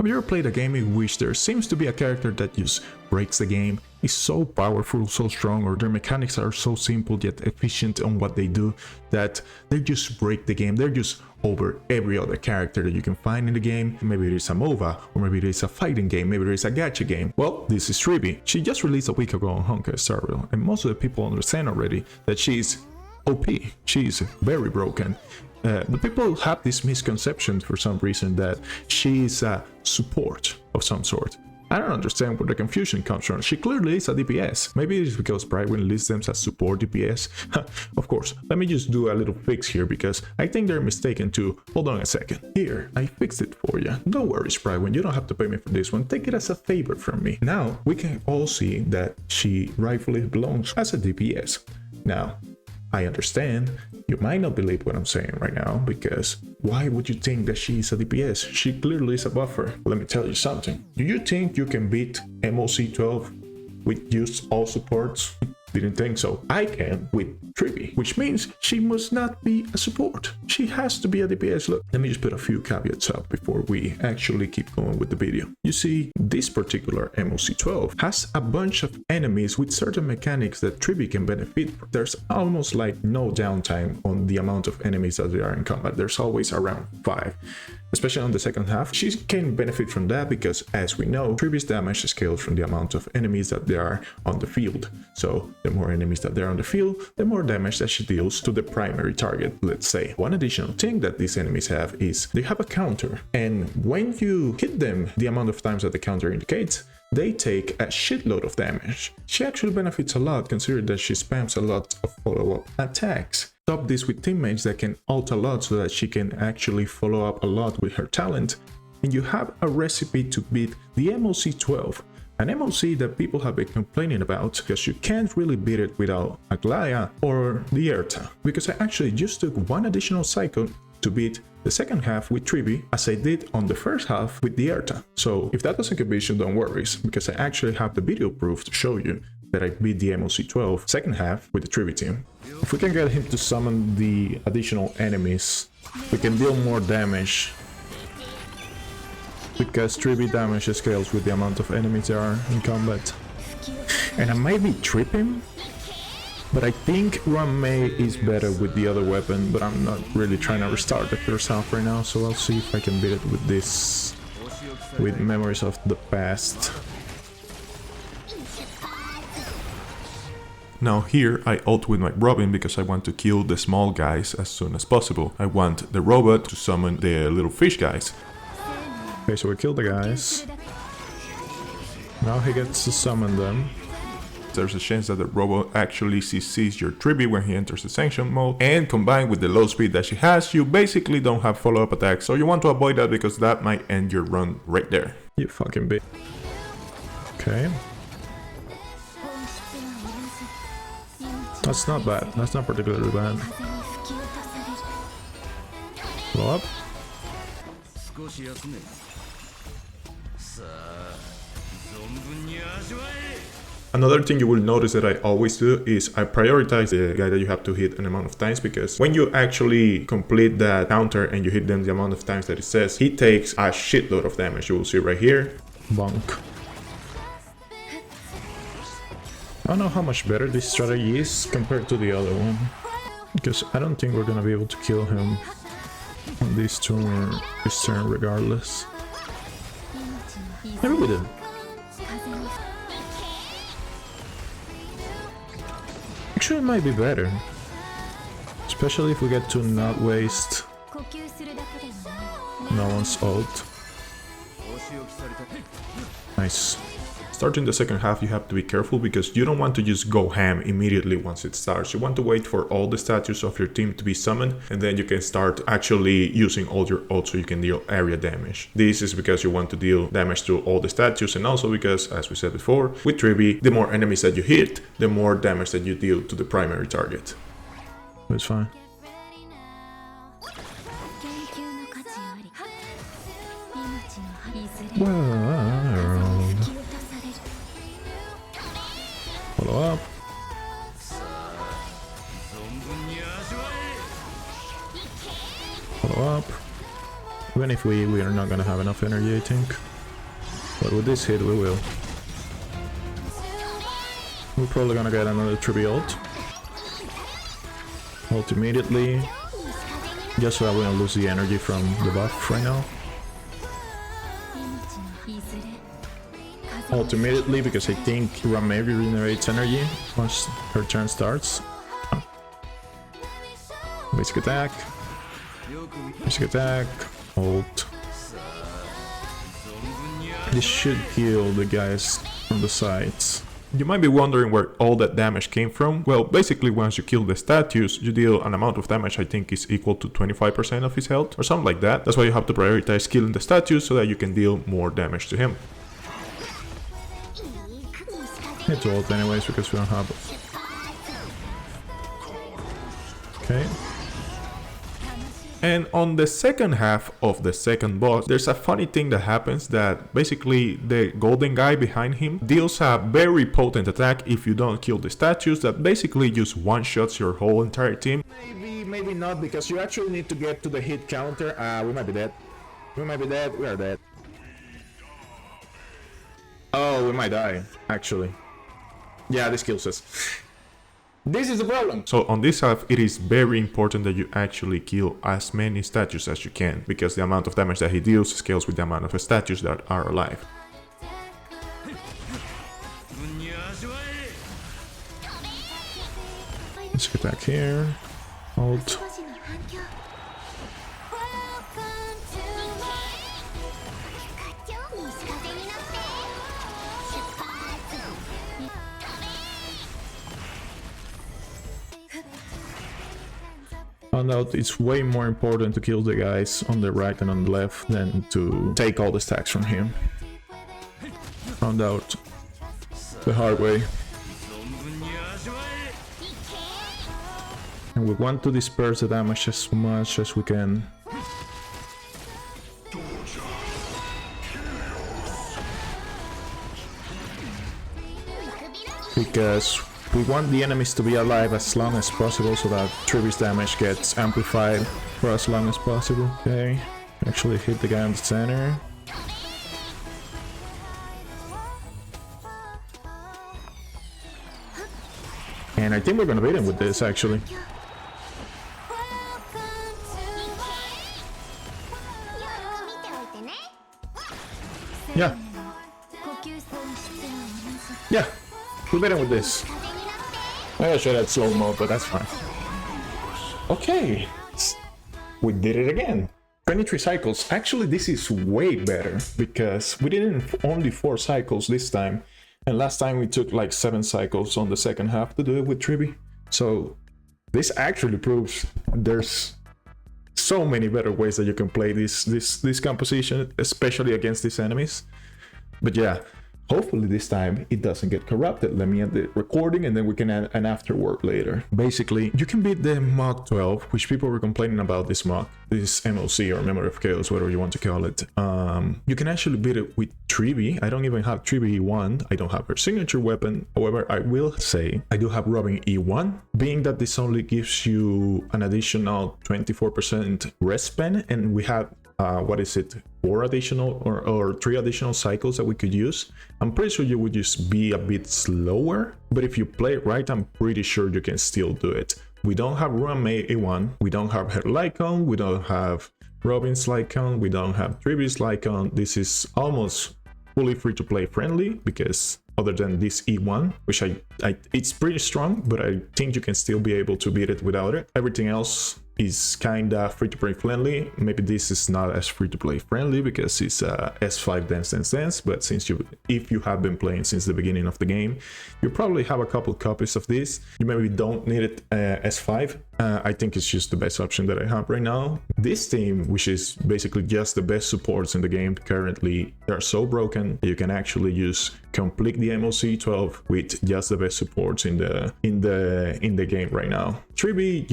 Have you ever played a game in which there seems to be a character that just breaks the game, is so powerful, so strong, or their mechanics are so simple yet efficient on what they do that they just break the game? They're just over every other character that you can find in the game. Maybe it is a MOBA, or maybe it is a fighting game, maybe it is a gacha game. Well, this is Tribi. She just released a week ago on Honkai Star Rail, and most of the people understand already that she's OP. She's very broken. The people have this misconception for some reason that she's a support of some sort. I don't understand where the confusion comes from. She clearly is a DPS. Maybe it is because Brightwing lists them as support DPS. Of course, let me just do a little fix here because I think they're mistaken too. Hold on a second. Here, I fixed it for you. No worries, Brightwing, you don't have to pay me for this one. Take it as a favor from me. Now, we can all see that she rightfully belongs as a DPS. Now, I understand you might not believe what I'm saying right now, because why would you think that she's a DPS? She clearly is a buffer. Let me tell you something. Do you think you can beat MOC 12 with just all supports? Didn't think so. I can with Tribi, which means she must not be a support. She has to be a DPS. Look, let me just put a few caveats up before we actually keep going with the video. You see, this particular MOC 12 has a bunch of enemies with certain mechanics that Tribi can benefit from. There's almost like no downtime on the amount of enemies that there are in combat. There's always around 5. Especially on the second half, she can benefit from that because, as we know, Tribi's damage scales from the amount of enemies that there are on the field. So the more enemies that there are on the field, the more damage that she deals to the primary target, let's say. One additional thing that these enemies have is they have a counter, and when you hit them the amount of times that the counter indicates, they take a shitload of damage. She actually benefits a lot considering that she spams a lot of follow-up attacks. Top this with teammates that can ult a lot so that she can actually follow up a lot with her talent, and you have a recipe to beat the MOC 12. An MOC that people have been complaining about because you can't really beat it without Aglaya or the Erta, because I actually just took one additional cycle to beat the second half with Tribi as I did on the first half with the Erta. So if that doesn't convince you, don't worry, because I actually have the video proof to show you that I beat the MOC 12 second half with the Tribi team. If we can get him to summon the additional enemies, we can deal more damage, because Tribi damage scales with the amount of enemies there are in combat. And I might be tripping, but I think Ruan-Mei is better with the other weapon, but I'm not really trying to restart the first half right now, so I'll see if I can beat it with this, with Memories of the Past. Now here I ult with my Robin because I want to kill the small guys as soon as possible. I want the robot to summon the little fish guys. Okay, so we kill the guys. Now he gets to summon them. There's a chance that the robot actually CCs your Tribi when he enters the sanction mode, and combined with the low speed that she has, you basically don't have follow-up attacks, so you want to avoid that because that might end your run right there. You fucking bitch. Okay. That's not bad. That's not particularly bad. Blow up. Another thing you will notice that I always do is I prioritize the guy that you have to hit an amount of times, because when you actually complete that counter and you hit them the amount of times that it says, he takes a shitload of damage. You will see right here. Bonk. I don't know how much better this strategy is compared to the other one, because I don't think we're gonna be able to kill him on this turn regardless. Maybe we did. Actually, it might be better, especially if we get to not waste no one's ult. Nice. Starting the second half, you have to be careful because you don't want to just go ham immediately once it starts. You want to wait for all the statues of your team to be summoned, and then you can start actually using all your ult so you can deal area damage. This is because you want to deal damage to all the statues, and also because, as we said before, with Tribi, the more enemies that you hit, the more damage that you deal to the primary target. It's fine. Follow up. Follow up. Even if we are not gonna have enough energy, I think. But with this hit, we will. We're probably gonna get another Trivi ult. Ult immediately. Just so that we don't lose the energy from the buff right now. Ult immediately because I think Ramee regenerates energy once her turn starts. Basic attack. Basic attack. Ult. This should kill the guys from the sides. You might be wondering where all that damage came from. Well, basically once you kill the statues, you deal an amount of damage I think is equal to 25% of his health or something like that. That's why you have to prioritize killing the statues so that you can deal more damage to him. It's ult anyways because we don't have... Okay. And on the second half of the second boss, there's a funny thing that happens that basically the golden guy behind him deals a very potent attack if you don't kill the statues that basically just one-shots your whole entire team. Maybe not, because you actually need to get to the hit counter. We might be dead. We might be dead. We are dead. Oh, we might die, actually. Yeah, this kills us. This is the problem. So on this half, it is very important that you actually kill as many statues as you can, because the amount of damage that he deals scales with the amount of statues that are alive. Let's attack here. Ult. Found out it's way more important to kill the guys on the right and on the left than to take all the stacks from him. Found out the hard way. And we want to disperse the damage as much as we can. Because we want the enemies to be alive as long as possible so that Trivi's damage gets amplified for as long as possible. Okay, actually hit the guy in the center. And I think we're gonna beat him with this actually. Yeah. Yeah, we beat him with this. I should have slow mode, but that's fine. Okay, we did it again. 23 cycles. Actually, this is way better because we didn't only 4 cycles this time, and last time we took like 7 cycles on the second half to do it with Trivi. So this actually proves there's so many better ways that you can play this composition, especially against these enemies. But yeah. Hopefully this time it doesn't get corrupted. Let me end the recording and then we can add an afterword later. Basically, you can beat the Mach 12, which people were complaining about this Mach, this MOC or Memory of Chaos, whatever you want to call it. You can actually beat it with Trivi. I don't even have Trivi E1. I don't have her signature weapon. However, I will say I do have Robin E1, being that this only gives you an additional 24% rest pen, and we have what is it, 4 additional or 3 additional cycles that we could use. I'm pretty sure you would just be a bit slower, but if you play it right, I'm pretty sure you can still do it. We don't have Ramee A1, we don't have her Lycon, we don't have Robin's Lycon, we don't have Trivi's Lycon. This is almost fully free to play friendly because other than this E1, which it's pretty strong, but I think you can still be able to beat it without it. Everything else is kinda free-to-play friendly. Maybe this is not as free-to-play friendly because it's S5 Dance, but if you have been playing since the beginning of the game, you probably have a couple copies of this. You maybe don't need it S5. I think it's just the best option that I have right now. This team, which is basically just the best supports in the game currently, they're so broken you can actually use complete the MOC 12 with just the best supports in the game right now. Trivi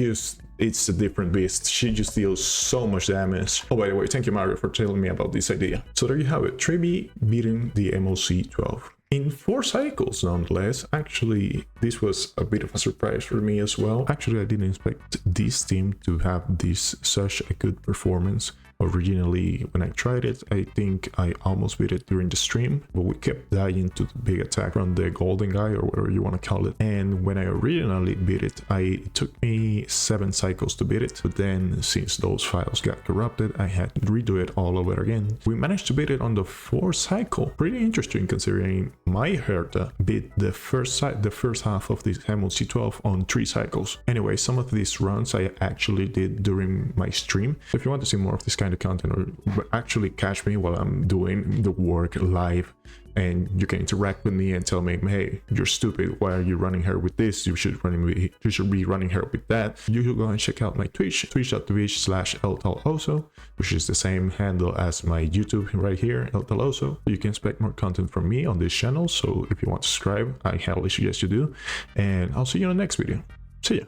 it's a different beast. She just deals so much damage. Oh, by the way, thank you Mario for telling me about this idea. So there you have it, Trivi beating the MOC 12 in 4 cycles nonetheless. Actually, this was a bit of a surprise for me as well. Actually, I didn't expect this team to have such a good performance. Originally, when I tried it, I think I almost beat it during the stream, but we kept dying to the big attack from the golden guy, or whatever you want to call it. And when I originally beat it, it took me 7 cycles to beat it, but then since those files got corrupted, I had to redo it all over again. We managed to beat it on the 4th cycle. Pretty interesting considering my Herta beat the first half of this Hamon C12 on 3 cycles. Anyway, some of these runs I actually did during my stream. If you want to see more of this kind of content, or actually catch me while I'm doing the work live, and you can interact with me and tell me, hey, you're stupid, why are you running her with this, you should be running her with that, you should go and check out my twitch.tv/eltaloso, which is the same handle as my YouTube right here, eltaloso. You can expect more content from me on this channel, so if you want to subscribe, I highly suggest you do, and I'll see you in the next video. See ya.